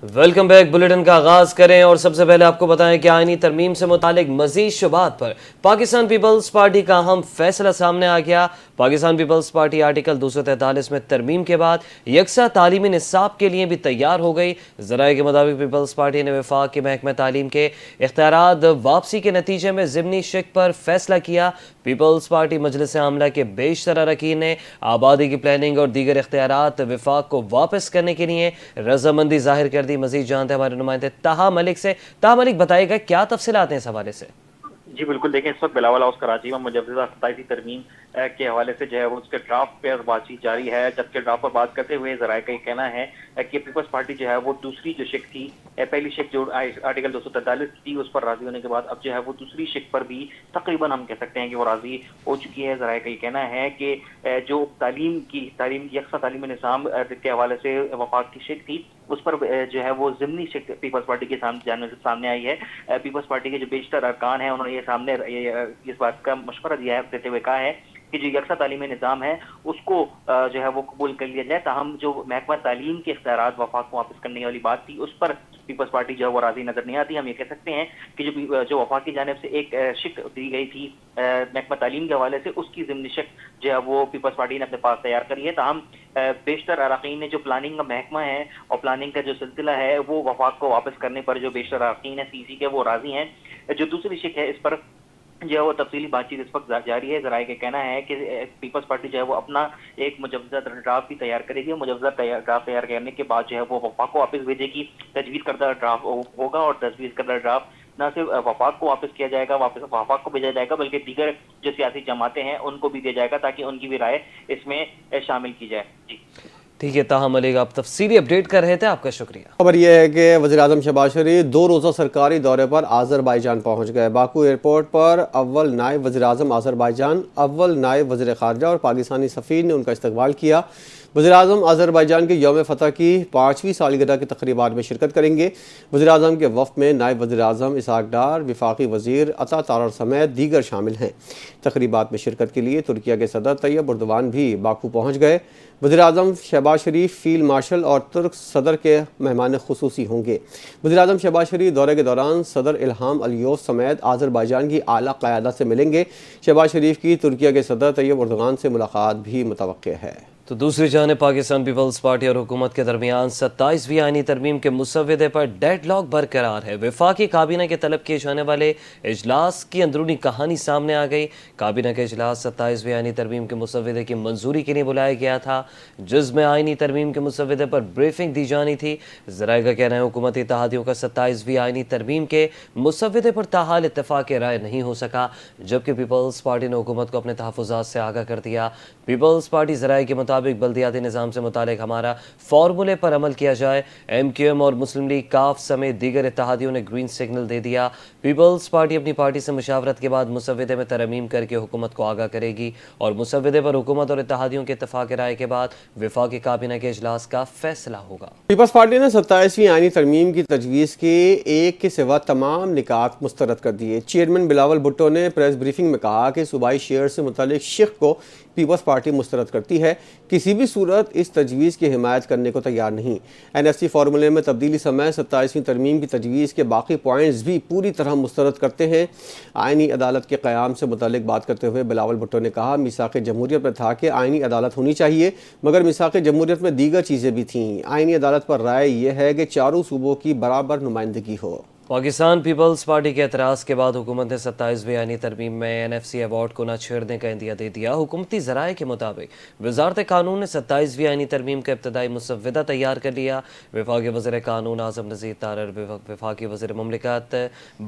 Welcome back. Bulletin کا آغاز کریں اور سب سے پہلے آپ کو بتائیں کہ آئینی ترمیم سے متعلق مزید شبہات پر پاکستان پیپلز پارٹی کا اہم فیصلہ سامنے آ گیا۔ پاکستان پیپلز پارٹی آرٹیکل 243 میں ترمیم کے بعد یکساں تعلیمی نصاب کے لیے بھی تیار ہو گئی۔ ذرائع کے مطابق پیپلز پارٹی نے وفاق کے محکمہ تعلیم کے اختیارات واپسی کے نتیجے میں ضمنی شق پر فیصلہ کیا۔ پیپلز پارٹی مجلس عاملہ کے بیشتر اراکین نے آبادی کی پلاننگ اور دیگر اختیارات وفاق کو واپس کرنے کے لیے رضامندی ظاہر کر دی۔ مزید جانتے ہیں ہمارے نمائندے طاہا ملک سے۔ طاہا ملک، بتائے گا کیا تفصیلات ہیں اس حوالے سے؟ جی بالکل، دیکھیں اس وقت بلاول ہاؤس کراچی میں مجوزہ 27ویں ترمیم کے حوالے سے جو ہے وہ اس کے ڈرافٹ پر بات چیت جاری ہے، جبکہ ڈرافٹ پر بات کرتے ہوئے ذرائع کا یہ کہنا ہے کہ پیپلز پارٹی جو ہے وہ دوسری جو شق تھی، پہلی شق جو آرٹیکل 243 تھی اس پر راضی ہونے کے بعد اب جو ہے وہ دوسری شق پر بھی تقریباً ہم کہہ سکتے ہیں کہ وہ راضی ہو چکی ہے۔ ذرائع کا یہ کہنا ہے کہ جو تعلیم یکساں تعلیمی نظام کے حوالے سے وفاق کی شق تھی اس پر جو ہے وہ ضمنی شق پیپلز پارٹی کے سامنے آئی ہے۔ پیپلز پارٹی کے جو بیشتر ارکان ہیں انہوں نے یہ اس بات کا مشورہ دیا ہے، دیتے ہوئے کہا ہے کہ جو یکساں تعلیمی نظام ہے اس کو جو ہے وہ قبول کر لیا جائے، تاہم جو محکمہ تعلیم کے اختیارات وفاق کو واپس کرنے والی بات تھی اس پر پیپلز پارٹی جو ہے وہ راضی نظر نہیں آتی۔ ہم یہ کہہ سکتے ہیں کہ جو وفاق کی جانب سے ایک شق دی گئی تھی محکمہ تعلیم کے حوالے سے، اس کی ضمنی شق جو ہے وہ پیپلز پارٹی نے اپنے پاس تیار کری ہے، تاہم بیشتر اراکین نے جو پلاننگ کا محکمہ ہے اور پلاننگ کا جو سلسلہ ہے وہ وفاق کو واپس کرنے پر جو بیشتر اراکین ہیں سی کے وہ راضی ہیں۔ جو دوسری شق ہے اس پر جو ہے وہ تفصیلی بات چیت اس وقت جاری ہے۔ ذرائع کا کہنا ہے کہ پیپلز پارٹی جو ہے وہ اپنا ایک مجوزہ ڈرافٹ بھی تیار کرے گی، مجوزہ ڈرافٹ تیار کرنے کے بعد جو ہے وہ وفاق کو واپس بھیجے گی۔ تجویز کردہ ڈرافٹ ہوگا اور تجویز کردہ ڈرافٹ نہ صرف وفاق کو واپس کیا جائے گا، وفاق کو بھیجا جائے گا، بلکہ دیگر جو سیاسی جماعتیں ہیں ان کو بھی دیا جائے گا تاکہ ان کی بھی رائے اس میں شامل کی جائے۔ جی ٹھیک ہے طاہا ملک، آپ تفصیلی اپڈیٹ کر رہے تھے، آپ کا شکریہ۔ خبر یہ ہے کہ وزیراعظم شہباز شریف 2 روزہ سرکاری دورے پر آذربائیجان پہنچ گئے۔ باکو ایئرپورٹ پر اول نائب وزیراعظم آذربائیجان، اول نائب وزیر خارجہ اور پاکستانی سفیر نے ان کا استقبال کیا۔ وزیراعظم آذربائیجان کے یوم فتح کی 5ویں سالگرہ کی تقریبات میں شرکت کریں گے۔ وزیراعظم کے وفد میں نائب وزیراعظم اسحاق ڈار، وفاقی وزیر عطا تارڑ سمیت دیگر شامل ہیں۔ تقریبات میں شرکت کے لیے ترکیہ کے صدر طیب اردوان بھی باکو پہنچ گئے۔ وزیراعظم شہباز شریف فیلڈ مارشل اور ترک صدر کے مہمان خصوصی ہوں گے۔ وزیراعظم شہباز شریف دورے کے دوران صدر الہام الیوف سمیت آذربائیجان کی اعلیٰ قیادت سے ملیں گے۔ شہباز شریف کی ترکیہ کے صدر طیب اردوان سے ملاقات بھی متوقع ہے۔ تو دوسری جانب پاکستان پیپلز پارٹی اور حکومت کے درمیان 27ویں آئینی ترمیم کے مسودے پر ڈیڈ لاک برقرار ہے۔ وفاقی کابینہ کے طلب کیے جانے والے اجلاس کی اندرونی کہانی سامنے آ گئی۔ کابینہ کا اجلاس 27ویں آئینی ترمیم کے مسودے کی منظوری کے لیے بلایا گیا تھا، جس میں آئینی ترمیم کے مسودے پر بریفنگ دی جانی تھی۔ ذرائع کا کہنا ہے حکومتی اتحادیوں کا 27ویں آئینی ترمیم کے مسودے پر تاحال اتفاق رائے نہیں ہو سکا، جبکہ پیپلز پارٹی نے حکومت کو اپنے تحفظات سے آگاہ کر دیا۔ پیپلز پارٹی ذرائع کے مطابق بلدیاتی نظام سے متعلق ہمارا فارمولے پر عمل کیا جائے۔ ایم کیو ایم اور مسلم لیگ کاف سمیت دیگر اتحادیوں نے گرین سگنل دے دیا۔ پیپلز پارٹی اپنی پارٹی سے مشاورت کے بعد مسودے میں ترمیم کر کے حکومت کو آگاہ کرے گی اور مسودے پر حکومت اور اتحادیوں کے اتفاق رائے کے بعد وفاقی کابینہ کے اجلاس کا فیصلہ ہوگا۔ پیپلز پارٹی نے 27ویں آئینی ترمیم کی تجویز کے ایک کے سوا تمام نکات مسترد کر دیے۔ چیئرمین بلاول بھٹو نے پریس بریفنگ میں کہا کہ صوبائی شیئر سے متعلق شق کو پیپلز پارٹی مسترد کرتی ہے، کسی بھی صورت اس تجویز کی حمایت کرنے کو تیار نہیں۔ این ایس سی فارمولے میں تبدیلی سمیت 27ویں ترمیم کی تجویز کے باقی پوائنٹس بھی پوری طرح مسترد کرتے ہیں۔ آئینی عدالت کے قیام سے متعلق بات کرتے ہوئے بلاول بھٹو نے کہا میثاق جمہوریت میں تھا کہ آئینی عدالت ہونی چاہیے، مگر میثاق جمہوریت میں دیگر چیزیں بھی تھیں۔ آئینی عدالت پر رائے یہ ہے کہ چاروں صوبوں کی برابر نمائندگی ہو۔ پاکستان پیپلز پارٹی کے اعتراض کے بعد حکومت نے 27ویں آئینی ترمیم میں این ایف سی ایوارڈ کو نہ چھیڑنے کا عندیہ دے دیا۔ حکومتی ذرائع کے مطابق وزارت قانون نے 27ویں آئینی ترمیم کا ابتدائی مسودہ تیار کر لیا۔ وفاقی وزیر قانون اعظم نذیر تارڑ، وفاقی وزیر مملکت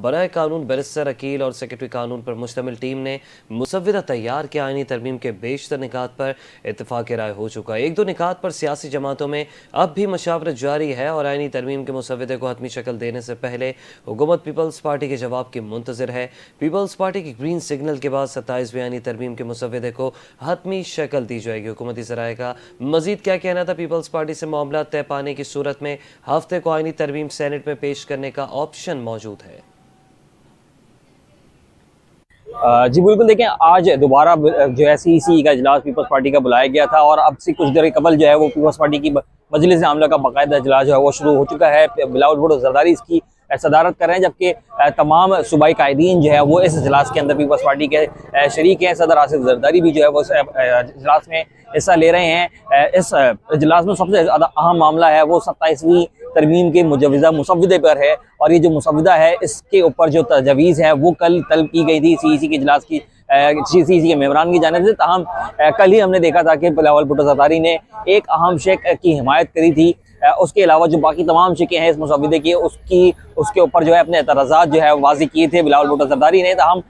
برائے قانون بیرسٹر عقیل اور سیکرٹری قانون پر مشتمل ٹیم نے مسودہ تیار کیا۔ آئینی ترمیم کے بیشتر نکات پر اتفاق رائے ہو چکا ہے۔ 1-2 نکات پر سیاسی جماعتوں میں اب بھی مشاورت جاری ہے اور آئینی ترمیم کے مسودے کو حتمی شکل دینے سے پہلے حکومت پیپلز پارٹی کے جواب کی منتظر ہے۔ پیپلز پارٹی کی گرین سگنل کے بعد 27ویں آئینی ترمیم کے مسودے کو حتمی شکل دی جائے گی۔ حکومتی ذرائع کا مزید کیا کہنا تھا؟ پیپلز پارٹی سے معاملات طے پانے کی صورت میں ہفتے کو آئینی ترمیم سینٹ میں پیش کرنے کا آپشن موجود ہے۔ جی بالکل، دیکھیں آج دوبارہ جو ہے سی سی کا اجلاس پیپلز پارٹی کا بلایا گیا تھا اور اب سے کچھ دیر قبل جو ہے وہ پیپلز پارٹی کی मजलिस आमला का बाकायदा इजलास जो है वो शुरू हो चुका है। बिलावल भुट्टो ज़रदारी इसकी सदारत कर रहे हैं, जबकि तमाम सूबाई कायदीन जो है वो इस इजलास के अंदर पीपल्स पार्टी के शरीक हैं। सदर आसिफ ज़रदारी भी जो है वो इजलास में हिस्सा ले रहे हैं। इस इजलास में सबसे ज़्यादा अहम मामला है वो 27वीं तरमीम के मुजवज़ा मुसव्विदे पर है, और ये जो मुसव्विदा है इसके ऊपर जो तजवीज़ है वो कल तलब की गई थी CEC के इजलास की CEC के मेम्बरान की जानिब से। ताहम कल ही हमने देखा था कि बिलावल भुट्टो ज़रदारी ने एक अहम शेख की हिमायत करी थी। उसके अलावा जो बाकी तमाम शिकें हैं इस मुसव्विदे की उसके ऊपर जो है अपने एतराज़ात जो है वाज़ी किए थे बिलावल भुट्टो ज़रदारी ने। ताहम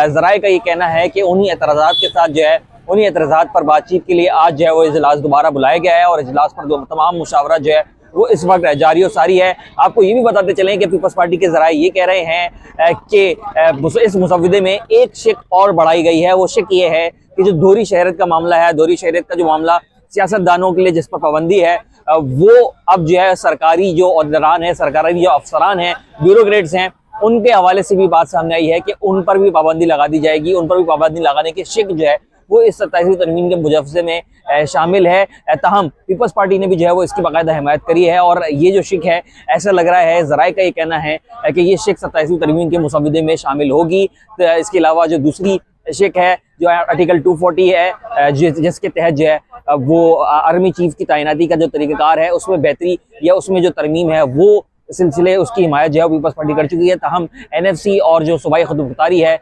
ज़राए का ये कहना है कि उन्हीं एतराज़ात के साथ जो है उन्हीं एतराज़ात पर बातचीत के लिए आज जो है वो इजलास दोबारा बुलाया गया है, और इजलास पर तमाम मुशावरत जो है वो इस वक्त जारी और सारी है। आपको ये भी बताते चलें कि पीपल्स पार्टी के ज़राए ये कह रहे हैं कि इस मुसव्विदे में एक शिक और बढ़ाई गई है। वो शिक ये है कि जो दोहरी शहरत का मामला है, दोहरी शहरत का जो मामला सियासतदानों के लिए जिस पर पाबंदी है, वो अब जो है सरकारी जो अहदेदारान है, सरकारी जो अफसरान हैं, ब्यूरोक्रेट्स हैं, उनके हवाले से भी बात सामने आई है कि उन पर भी पाबंदी लगा दी जाएगी। उन पर भी पाबंदी लगाने की शिक जो है वो इस 27वीं तरमीम के मुजवज़े में शामिल है। ताहम पीपल्स पार्टी ने भी जो है वो इसकी बाकायदा हिमायत करी है, और ये जो शिक है ऐसा लग रहा है, ज़राए का ये कहना है कि ये शिक 27वीं तरमीम के मुसव्विदे में शामिल होगी। तो इसके अलावा जो दूसरी शिक है जो आर्टिकल 240 है, जिसके तहत जो है वो आर्मी चीफ की तैनाती का जो तरीक़ाकार है उसमें बेहतरी या उसमें जो तरमीम है वो सिलसिले उसकी हिमायत जो है पीपल्स पार्टी कर चुकी है। ताहम NFC और जो सूबाई खुदमुख्तारी है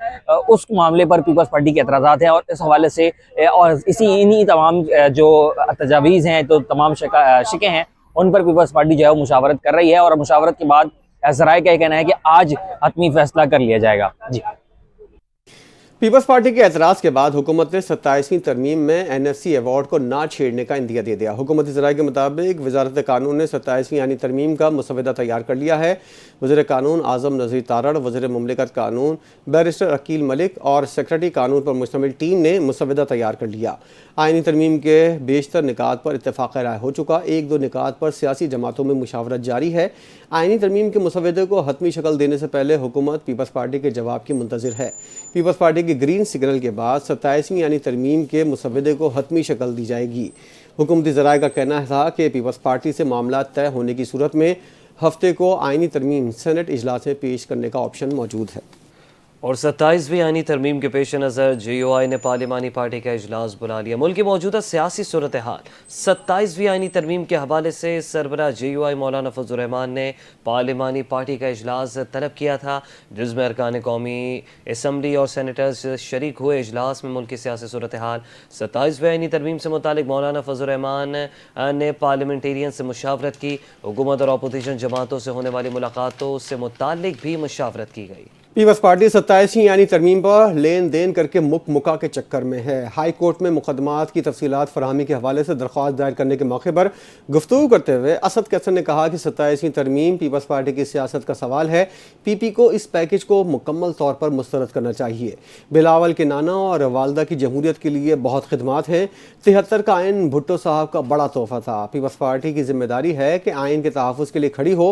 उस मामले पर पीपल्स पार्टी के एतराज़ात हैं, और इस हवाले से और इन्हीं तमाम जो तजावीज़ हैं, तो तमाम शिकें हैं, उन पर पीपल्स पार्टी जो है वो मुशावरत कर रही है, और मुशावरत के बाद ज़राए का कहना है कि आज हतमी फैसला कर लिया जाएगा। जी, पीपल्स पार्टी के एतराज़ के बाद हुकूमत ने 27वीं तरमीम में NFC अवार्ड को ना छेड़ने का इंदिया दे दिया। हुकूमती ज़राए के मुताबिक वज़ारत कानून ने 27वीं यानी तरमीम का मुसव्वदा तैयार कर लिया है। वज़ीर कानून आज़म नज़ीर तारड़, वज़ीर मुमलिकत कानून बैरिस्टर अकील मलिक और सेक्रेटरी कानून पर मुश्तमिल टीम ने मुसव्वदा तैयार कर लिया। आइनी तरमीम के बेशतर निकात पर इत्तेफाक राय हो चुका। 1-2 निकात पर सियासी जमातों में मुशावरत जारी है। आइनी तरमीम के मुसव्वदे को हतमी शक्ल देने से पहले हुकूमत पीपल्स पार्टी के जवाब की मुंतज़िर है। पीपल्स पार्टी की ग्रीन सिग्नल के बाद 27वीं यानी तरमीम के मुसव्वदे को हतमी शक्ल दी जाएगी। हुकूमती ज़राए का कहना था कि पीपल्स पार्टी से मामला तय होने की सूरत में हफ्ते को आइनी तरमीम सेनेट इजलास में पेश करने का ऑप्शन मौजूद है। और 27वीं आइनी तरमीम के पेश नज़र GUI ने पार्लिमानी पार्टी का इजलास बुला लिया। मुल्क की मौजूदा सियासी सूरत हाल 27वीं आइनी तरमीम के हवाले से सरबराह GUI मौलाना फजल रहमान ने पार्लिमानी पार्टी का इजलास तलब किया था, जिसमें अरकान कौमी असम्बली और सेनेटर्स शरीक हुए। इजलास में मुल्क की सियासी सूरत हाल 27वीं आइनी तरमीम से मुतालिक मौलाना फजल रहमान ने पार्लियामेंटेरियन से मुशावरत की। हुकूमत और अपोजिशन जमातों से होने वाली मुलाकातों से मुतालिक भी मुशावरत की गई। पीपल्स पार्टी 27वीं यानी तरमीम पर लेन देन करके मुका के चक्कर में है। हाई कोर्ट में मुकदमात की तफसीलात फराहमी के हवाले से दरख्वास्त दायर करने के मौके पर गुफ्तगू करते हुए असद कैसर ने कहा कि 27वीं तरमीम पीपल्स पार्टी की सियासत का सवाल है। PP को इस पैकेज को मुकम्मल तौर पर मुस्तरद करना चाहिए। बिलावल के नाना और वालदा की जमहूरियत के लिए बहुत खिदमात हैं। 73 का आइन भुट्टो साहब का बड़ा तोहफा था। पीपल्स पार्टी की जिम्मेदारी है कि आइन के तहफ़्फ़ुज़ के लिए खड़ी हो।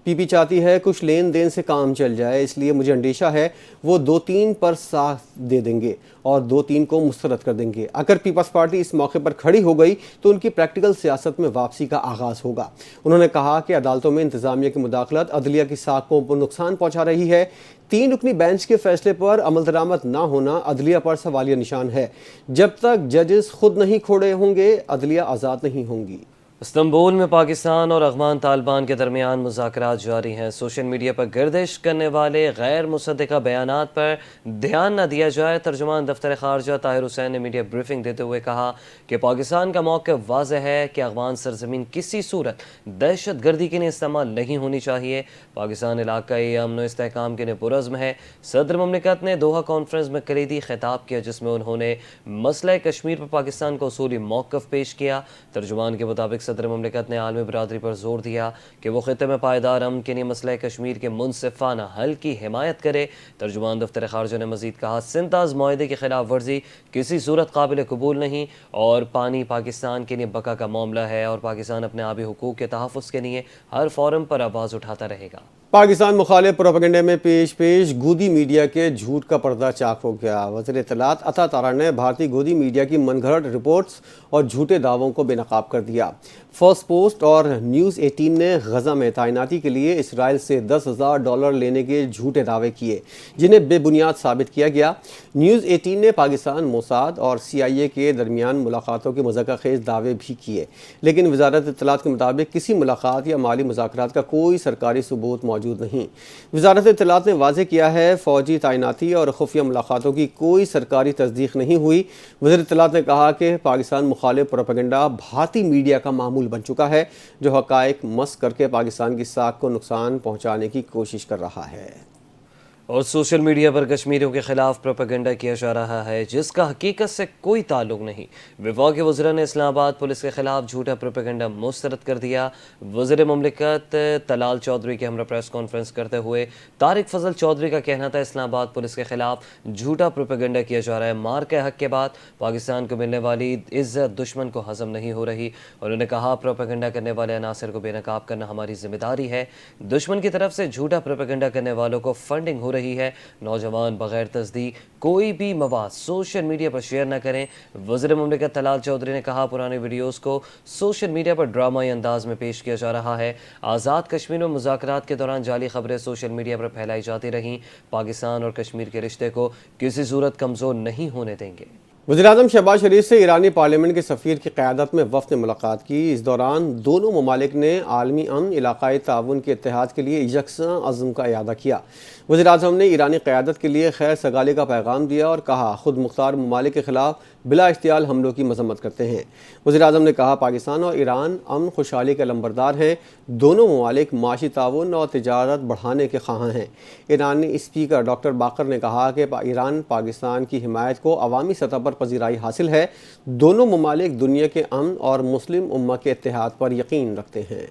PP चाहती है कुछ लेन देन से काम चल जाए, इसलिए मुझे अंदेशा है वो 2-3 पर साथ दे देंगे और 2-3 को मुस्तरद कर देंगे। अगर पीपल्स पार्टी इस मौके पर खड़ी हो गई तो उनकी प्रैक्टिकल सियासत में वापसी का आगाज़ होगा। उन्होंने कहा कि अदालतों में इंतज़ामिया की मुदाखलत अदलिया की साख को नुकसान पहुँचा रही है। 3 रुकनी बेंच के फैसले पर अमल दरामद ना होना अदलिया पर सवालिया निशान है। जब तक जजेस खुद नहीं खोड़े होंगे अदलिया आज़ाद नहीं होंगी। इस्तांबुल में पाकिस्तान और अफगान तालिबान के दरमियान मुज़ाकरात जारी हैं। सोशल मीडिया पर गर्दिश करने वाले गैर मुसद्दिक़ा बयानात पर ध्यान न दिया जाए। तर्जुमान दफ्तर ख़ारजा ताहिर हुसैन ने मीडिया ब्रीफिंग देते हुए कहा कि पाकिस्तान का मौक़िफ़ वाज़ेह है कि अफगान सरज़मीन किसी सूरत दहशत गर्दी के लिए इस्तेमाल नहीं होनी चाहिए। पाकिस्तान इलाक़ाई अमन व इस्तेहकाम के लिए पुरज़्म है। सदर मुमलिकत ने दोहा कॉन्फ्रेंस में कलीदी खिताब किया, जिसमें उन्होंने मसला कश्मीर पर पाकिस्तान का उसूली मौक़िफ़ पेश किया। तर्जुमान के मुताबिक सदर मुमलिकत ने आलमी बरादरी पर जोर दिया कि वो खिते में पायदार अमन के लिए मसला कश्मीर के मुनसिफाना हल की हिमायत करे। तर्जुमान दफ्तर ख़ारजा ने मज़ीद कहा, सिंताज़ मुआहदे की खिलाफ वर्जी किसी सूरत काबिल कबूल नहीं और पानी पाकिस्तान के लिए बका का मामला है और पाकिस्तान अपने आबी हुकूक के तहफ़्फ़ुज़ के लिए हर फोरम पर आवाज़ उठाता रहेगा। पाकिस्तान मुखालिफ प्रोपेगेंडे में पेश गोदी मीडिया के झूठ का पर्दा चाक हो गया। वज़ीर इत्तलात अता तारा ने भारतीय गोदी मीडिया की मनगढ़ंत रिपोर्ट्स और झूठे दावों को बेनकाब कर दिया। فرسٹ پوسٹ اور نیوز 18 نے غزہ میں تعیناتی کے لیے اسرائیل سے $10,000 لینے کے جھوٹے دعوے کیے جنہیں بے بنیاد ثابت کیا گیا۔ نیوز 18 نے پاکستان، موساد اور CIA کے درمیان ملاقاتوں کے مذکر خیز دعوے بھی کیے، لیکن وزارت اطلاعات کے مطابق کسی ملاقات یا مالی مذاکرات کا کوئی سرکاری ثبوت موجود نہیں۔ وزارت اطلاعات نے واضح کیا ہے فوجی تعیناتی اور خفیہ ملاقاتوں کی کوئی سرکاری تصدیق نہیں ہوئی۔ وزیر اطلاعات نے کہا کہ پاکستان مخالف پروپیگنڈا بھارتی میڈیا کا معمول بن چکا ہے جو حقائق مسخ کر کے پاکستان کی ساکھ کو نقصان پہنچانے کی کوشش کر رہا ہے۔ اور سوشل میڈیا پر کشمیریوں کے خلاف پروپیگنڈا کیا جا رہا ہے جس کا حقیقت سے کوئی تعلق نہیں۔ وفاقی وزراء نے اسلام آباد پولیس کے خلاف جھوٹا پروپیگنڈا مسترد کر دیا۔ وزیر مملکت طلال چودھری کے ہمراہ پریس کانفرنس کرتے ہوئے طارق فضل چودھری کا کہنا تھا اسلام آباد پولیس کے خلاف جھوٹا پروپیگنڈا کیا جا رہا ہے۔ مار کے حق کے بعد پاکستان کو ملنے والی عزت دشمن کو ہضم نہیں ہو رہی۔ انہوں نے کہا پروپیگنڈا کرنے والے عناصر کو بے نقاب کرنا ہماری ذمہ داری ہے۔ دشمن کی طرف سے جھوٹا پروپیگنڈا کرنے والوں کو فنڈنگ ہو رہی ہے۔ نوجوان بغیر تصدیق کوئی بھی مواد سوشل میڈیا پر شیئر نہ کریں۔ وزیر مملکت طلال چودھری نے کہا پرانے ویڈیوز کو سوشل میڈیا پر ڈرامائی انداز میں پیش کیا جا رہا ہے۔ آزاد کشمیر میں مذاکرات کے دوران جعلی خبریں سوشل میڈیا پر پھیلائی جاتی رہیں۔ پاکستان اور کشمیر کے رشتے کو کسی صورت کمزور نہیں ہونے دیں گے۔ وزیراعظم شہباز شریف سے ایرانی پارلیمنٹ کے سفیر کی قیادت میں وفد نے ملاقات کی۔ اس دوران دونوں ممالک نے عالمی امن، علاقائی تعاون کے اتحاد کے لیے یکساں عزم کا اعادہ کیا۔ وزیراعظم نے ایرانی قیادت کے لیے خیر سگالی کا پیغام دیا اور کہا خود مختار ممالک کے خلاف بلا اشتعال حملوں کی مذمت کرتے ہیں۔ وزیراعظم نے کہا پاکستان اور ایران امن خوشحالی کے علمبردار ہیں، دونوں ممالک معاشی تعاون اور تجارت بڑھانے کے خواہاں ہیں۔ ایرانی اسپیکر ڈاکٹر باقر نے کہا کہ ایران پاکستان کی حمایت کو عوامی سطح پر پذیرائی حاصل ہے، دونوں ممالک دنیا کے امن اور مسلم امہ کے اتحاد پر یقین رکھتے ہیں۔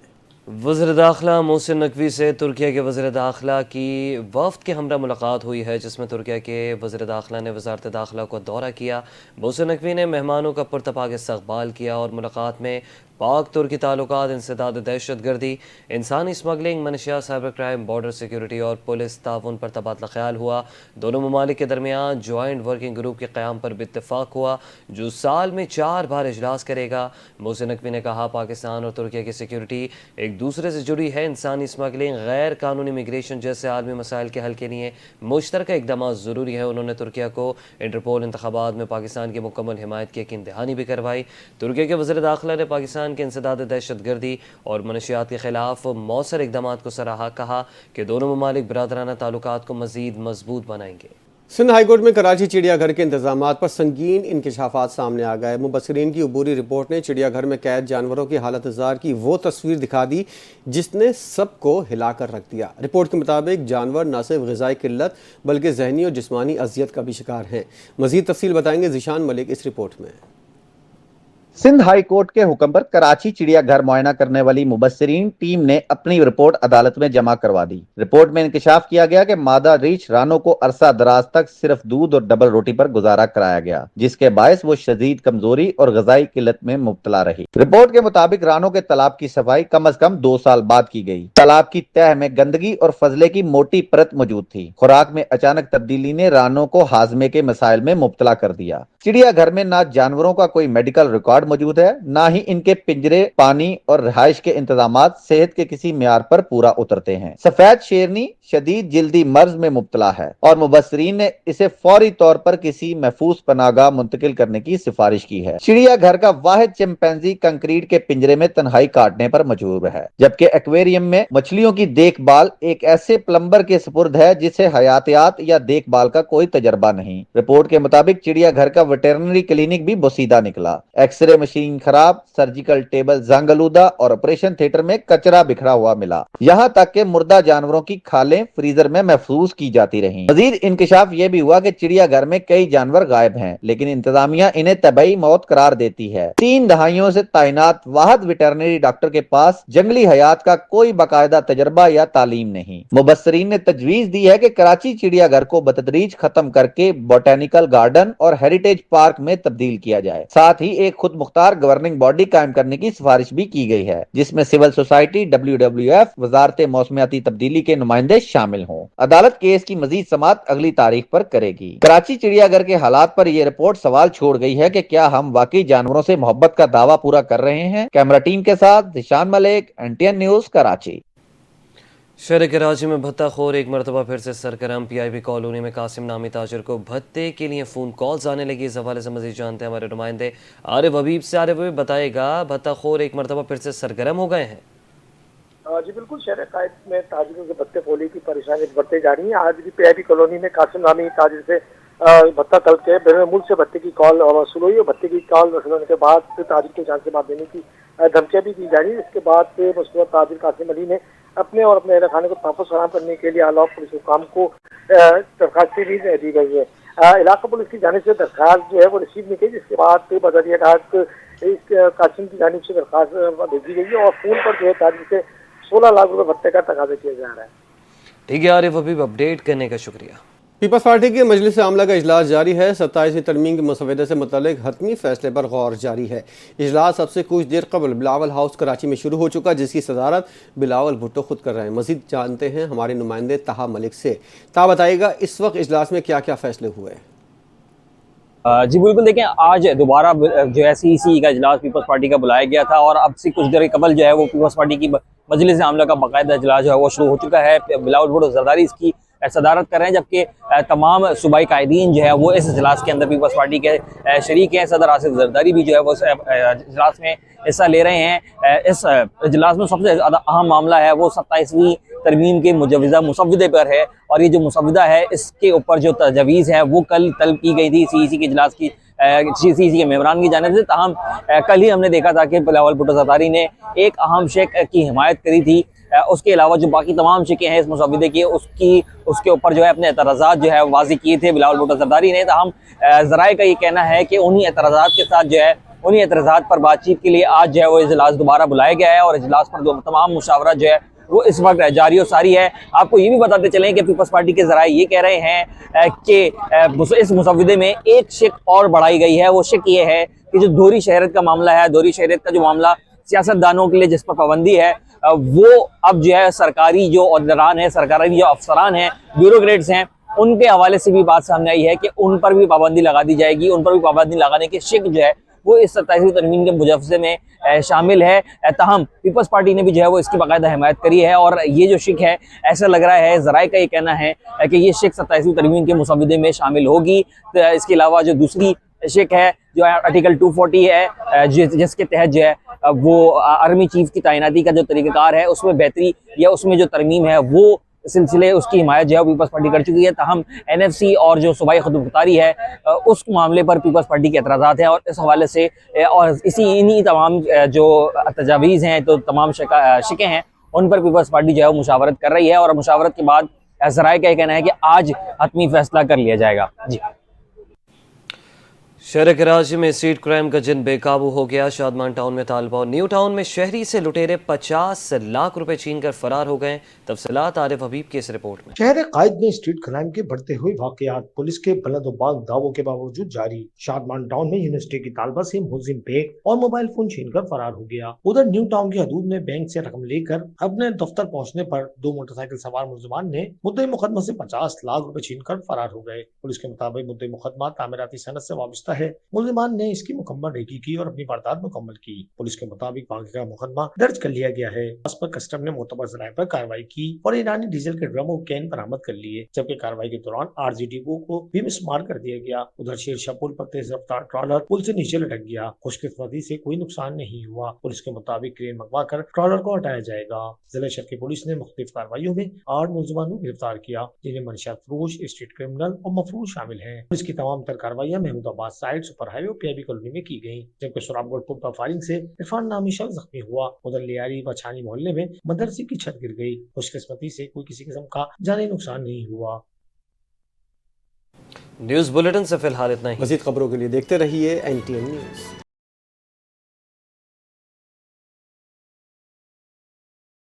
وزیر داخلہ محسن نقوی سے ترکیہ کے وزیر داخلہ کی وفد کے ہمراہ ملاقات ہوئی ہے جس میں ترکیہ کے وزیر داخلہ نے وزارت داخلہ کو دورہ کیا۔ محسن نقوی نے مہمانوں کا پرتپاک استقبال کیا اور ملاقات میں پاک ترکی تعلقات، انسداد دہشت گردی، انسانی اسمگلنگ، منشیات، سائبر کرائم، بارڈر سیکیورٹی اور پولیس تعاون پر تبادلہ خیال ہوا۔ دونوں ممالک کے درمیان جوائنٹ ورکنگ گروپ کے قیام پر بھی اتفاق ہوا جو سال میں 4 بار اجلاس کرے گا۔ محسن نقوی نے کہا پاکستان اور ترکیہ کی سیکیورٹی ایک دوسرے سے جڑی ہے، انسانی اسمگلنگ، غیر قانونی میگریشن جیسے عالمی مسائل کے حل کے لیے مشترکہ اقدامات ضروری ہے۔ انہوں نے ترکیہ کو انٹرپول انتخابات میں پاکستان کی مکمل حمایت کی یقین دہانی بھی کروائی۔ ترکیہ کے وزیر داخلہ نے پاکستان کے انسداد دہشت گردی اور منشیات کے خلاف مؤثر اقدامات کو سراہا، کہا کہ دونوں ممالک برادرانہ تعلقات کو مزید مضبوط بنائیں گے۔ سندھ ہائی کورٹ میں کراچی چڑیا گھر کے انتظامات پر سنگین انکشافات سامنے آ گئے۔ مبصرین کی عبوری رپورٹ نے چڑیا گھر میں قید جانوروں کی حالت زار کی وہ تصویر دکھا دی جس نے سب کو ہلا کر رکھ دیا۔ رپورٹ کے مطابق جانور نہ صرف غذائی قلت بلکہ ذہنی اور جسمانی اذیت کا بھی شکار ہیں۔ مزید تفصیل بتائیں گے ذیشان ملک اس رپورٹ میں۔ سندھ ہائی کورٹ کے حکم پر کراچی چڑیا گھر معائنہ کرنے والی مبصرین ٹیم نے اپنی رپورٹ عدالت میں جمع کروا دی۔ رپورٹ میں انکشاف کیا گیا کہ مادہ ریچھ رانوں کو عرصہ دراز تک صرف دودھ اور ڈبل روٹی پر گزارا کرایا گیا جس کے باعث وہ شدید کمزوری اور غذائی قلت میں مبتلا رہی۔ رپورٹ کے مطابق رانوں کے تالاب کی صفائی کم از کم 2 سال بعد کی گئی۔ تالاب کی تہہ میں گندگی اور فضلے کی موٹی پرت موجود تھی۔ خوراک میں اچانک تبدیلی نے رانوں کو ہاضمے کے مسائل میں مبتلا کر دیا۔ چڑیا گھر میں نہ جانوروں کا کوئی میڈیکل ریکارڈ موجود ہے، نہ ہی ان کے پنجرے، پانی اور رہائش کے انتظامات صحت کے کسی معیار پر پورا اترتے ہیں۔ سفید شیرنی شدید جلدی مرض میں مبتلا ہے اور مبصرین نے اسے فوری طور پر کسی محفوظ پناہگاہ منتقل کرنے کی سفارش کی ہے۔ چڑیا گھر کا واحد چمپینزی کنکریٹ کے پنجرے میں تنہائی کاٹنے پر مجبور ہے، جبکہ ایکویریم میں مچھلیوں کی دیکھ بھال ایک ایسے پلمبر کے سپرد ہے جسے حیاتیات یا دیکھ بھال کا کوئی تجربہ نہیں۔ رپورٹ کے مطابق چڑیا گھر کا ویٹرنری کلینک بھی بوسیدہ نکلا۔ ایکس رے مشین خراب، سرجیکل ٹیبل زنگ آلودہ اور آپریشن تھیٹر میں کچرا بکھرا ہوا ملا، یہاں تک کہ مردہ جانوروں کی کھالیں فریزر میں محفوظ کی جاتی رہیں۔ مزید انکشاف یہ بھی ہوا کہ چڑیا گھر میں کئی جانور غائب ہیں لیکن انتظامیہ انہیں طبعی موت قرار دیتی ہے۔ 3 دہائیوں سے تعینات واحد ویٹرنری ڈاکٹر کے پاس جنگلی حیات کا کوئی باقاعدہ تجربہ یا تعلیم نہیں۔ مبصرین نے تجویز دی ہے کہ کراچی چڑیا گھر کو بتدریج ختم کر کے بوٹینیکل گارڈن اور ہیریٹیج پارک میں تبدیل کیا جائے، ساتھ ہی ایک خود मुख्तार गवर्निंग बॉडी कायम करने की सिफारिश भी की गई है, जिसमें सिविल सोसाइटी, WWF, वजारत मौसमियाती तब्दीली के नुमाइंदे शामिल हों। अदालत केस की मजीद समाअत अगली तारीख पर करेगी। कराची चिड़ियाघर के हालात पर यह रिपोर्ट सवाल छोड़ गई है कि क्या हम वाकई जानवरों से मोहब्बत का दावा पूरा कर रहे हैं। कैमरा टीम के साथ जिशान मलिक, NTN न्यूज, कराची। शहर कराची में भत्ताखोर एक मरतबा फिर से सरगर्म। PIB कॉलोनी में कासिम नामी ताजिर को भत्ते के लिए फ़ोन कॉल्स आने लगी। इस हवाले से मज़ीद जानते हैं हमारे नुमाइंदे आरिफ हबीब से। आरिफ हबीब बताएगा, भत्ताखोर एक मरतबा फिर से सरगर्म हो गए हैं? जी बिल्कुल, शहर कायद में ताजिरों के भत्ते फोली की परेशानी बढ़ते जा रही है। आज भी PIB कॉलोनी में कासिम नामी ताजिर से भत्ता तलब के बैरून मुल्क से भत्ते की कॉल वसूल हुई और भत्ते की कॉल वसूल होने के बाद ताजिर को जान से मार देने की धमकियां भी दी जा रही है। इसके बाद मुस्तफा ताजिर कासिम अली ने अपने और अपने खाने को तहफ़्फ़ुज़ फराहम करने के लिए आला पुलिस हुकाम को दरख्वास्त भी दी गई है। इलाका पुलिस की जानिब से दरख्वास्त जो है वो रिसीव नहीं की, जिसके बाद बदरिया घाट इस कासिम की जानिब से दरख्वास्त भेजी गई है और फोन पर जो है ताजिर से 16 लाख रुपए भत्ते का तकाजा किया जा रहा है। ठीक है आरिफ हबीब, अपडेट करने का शुक्रिया। पीपल्स पार्टी की मजलिस आमला का इजलास जारी है। 27वीं तरमीम के मुसवदे से मुतल्लिक हतमी फैसले पर गौर जारी है। इजलास अब से कुछ देर कबल बिलावल हाउस कराची में शुरू हो चुका, जिसकी सदारत बिलावल भुट्टो खुद कर रहे हैं। मजीद जानते हैं हमारे नुमाइंदे ताहा मलिक से। ताहा बताइएगा, इस वक्त इजलास में क्या क्या फैसले हुए? जी बिल्कुल, देखें आज दोबारा जो है CEC का इजलास पीपल्स पार्टी का बुलाया गया था और अब से कुछ देर कबल जो है वो पीपल्स पार्टी की मजलिस आमला का बाकायदा इजलास जो है वो शुरू हो चुका है। बिलावल भुट्टो जरदारी इसकी सदारत कर रहे हैं, जबकि तमाम सूबाई कायदीन जो है वो इस इजलास के अंदर पीपल्स पार्टी के शरीक हैं। सदर आसिफ जरदारी भी जो है वो इजलास में हिस्सा ले रहे हैं। इस इजलास में सबसे ज़्यादा अहम मामला है वो 27वीं तरमीम के मुजवज़ा मुसवदे पर है और ये जो मुसवदा है इसके ऊपर जो तजवीज़ है वो कल तलब की गई थी CEC के इजलास की CEC के मेम्बरान की जानिब से। ताहम कल ही हमने देखा था कि बिलावल भुट्टो जरदारी ने एक अहम शेख की हिमायत करी थी। उसके अलावा जो बाकी तमाम शिकें हैं इस मुसवदे की उसके ऊपर जो है अपने एतराज़ात जो है वाज़ी किए थे बिलावल भुट्टो जरदारी ने। ताहम ज़राए का ये कहना है कि उन्हीं एतराज़ात के साथ जो है उन्हीं एतराज़ात पर बातचीत के लिए आज जो है वो इजलास दोबारा बुलाया गया है और इजलास पर जो तमाम मुशावरा जो है वो इस वक्त जारी और सारी है। आपको ये भी बताते चलें कि पीपल्स पार्टी के ज़राए ये कह रहे हैं कि इस मुसवदे में एक शिक और बढ़ाई गई है। वो शिक ये है कि जो दोहरी शहरत का मामला है, दोहरी शहरत का जो मामला सियासतदानों के लिए जिस पर पाबंदी है, वो अब जो है सरकारी जो अहदेदारान है, सरकारी जो अफसरान हैं, ब्यूरोक्रेट्स हैं, उनके हवाले से भी बात सामने आई है कि उन पर भी पाबंदी लगा दी जाएगी। उन पर भी पाबंदी लगाने की शिक जो है वो इस 27वीं तरमीम के मुजवज़े में शामिल है। ताहम पीपल्स पार्टी ने भी जो है वो इसकी बाकायदा हिमायत करी है और ये जो शिक है ऐसा लग रहा है, ज़राए का ये कहना है कि ये शिक 27वीं तरमीम के मुसवदे में शामिल होगी। तो इसके अलावा जो दूसरी शिक है जो आर्टिकल 240 है जिसके तहत जो है वो आर्मी चीफ की तैनाती का जो तरीक़ाकार है उसमें बेहतरी या उसमें जो तरमीम है वो सिलसिले उसकी हिमायत जो है पीपल्स पार्टी कर चुकी है। ताहम NFC और जो सूबाई खुदमुख्तारी है उस मामले पर पीपल्स पार्टी के एतराज़ात हैं और इस हवाले से और इन्हीं तमाम जो तजावीज़ हैं तो तमाम शिकें हैं उन पर पीपल्स पार्टी जो है मुशावरत कर रही है और मुशावरत के बाद ज़राए का कहना है कि आज हतमी फैसला कर लिया जाएगा। जी, शहर कराची में स्ट्रीट क्राइम का जिन बेकाबू हो गया। शादमान टाउन में तालबा और न्यू टाउन में शहरी से लुटेरे 50 लाख रुपए छीन कर फरार हो गए। तफसीलात आरिफ हबीब की इस रिपोर्ट में। शहर कायद में स्ट्रीट क्राइम के बढ़ते हुए वाकयात पुलिस के बुलंदबाग दावों के बावजूद जारी। शादमान टाउन में यूनिवर्सिटी की तालबा से मुलजिम बैग और मोबाइल फोन छीनकर फरार हो गया। उधर न्यू टाउन की हदूद में बैंक से रकम लेकर अपने दफ्तर पहुंचने पर 2 मोटरसाइकिल सवार मुलजमान ने मुद्दई मुकदमा से 50 लाख रुपए छीनकर फरार हो गए। पुलिस के मुताबिक मुद्दई मुकदमा तामीराती सनत से वाबस्ता है। मुलजमान ने इसकी मुकम्मल रेकी की और अपनी वारदात मुकम्मल की। पुलिस के मुताबिक वाक़े का मुकदमा दर्ज कर लिया गया है। इस पर कस्टम ने मोतबर ज़राए पर कार्रवाई की और ईरानी डीजल के ड्रम और कैन बरामद कर लिए, जबकि कार्रवाई के दौरान आरजी डिपो को भी मिसमार कर दिया गया। उधर शेरशाह पुल पर तेज रफ्तार ट्रॉलर पुल से नीचे लटक गया। खुशकिस्मती से कोई नुकसान नहीं हुआ। पुलिस के मुताबिक क्रेन मंगवा कर ट्रॉलर को हटाया जाएगा। जिला शहर की पुलिस ने मुख्तलिफ कार्रवाइयों में 8 मुलजमानों को गिरफ्तार किया, जिनमें मंशियात फरोश, स्ट्रीट क्रिमिनल और मफरूज शामिल हैं। पुलिस की तमाम तर कार्रवाइयां महमूदाबाद साइड, सुपर हाईवे और PIB कॉलोनी में की गई, जबकि सुराबगढ़ पुल पर फायरिंग से इरफान नामी शख्स जख्मी हुआ। उधर लियारी व छानी मोहल्ले में मदरसे की छत गिर गई। खुशकिस्मती से कोई किसी किस्म का जानी नुकसान नहीं हुआ। न्यूज़ बुलेटिन से फिलहाल इतना ही। मज़ीद खबरों के लिए देखते रहिए NTN न्यूज़।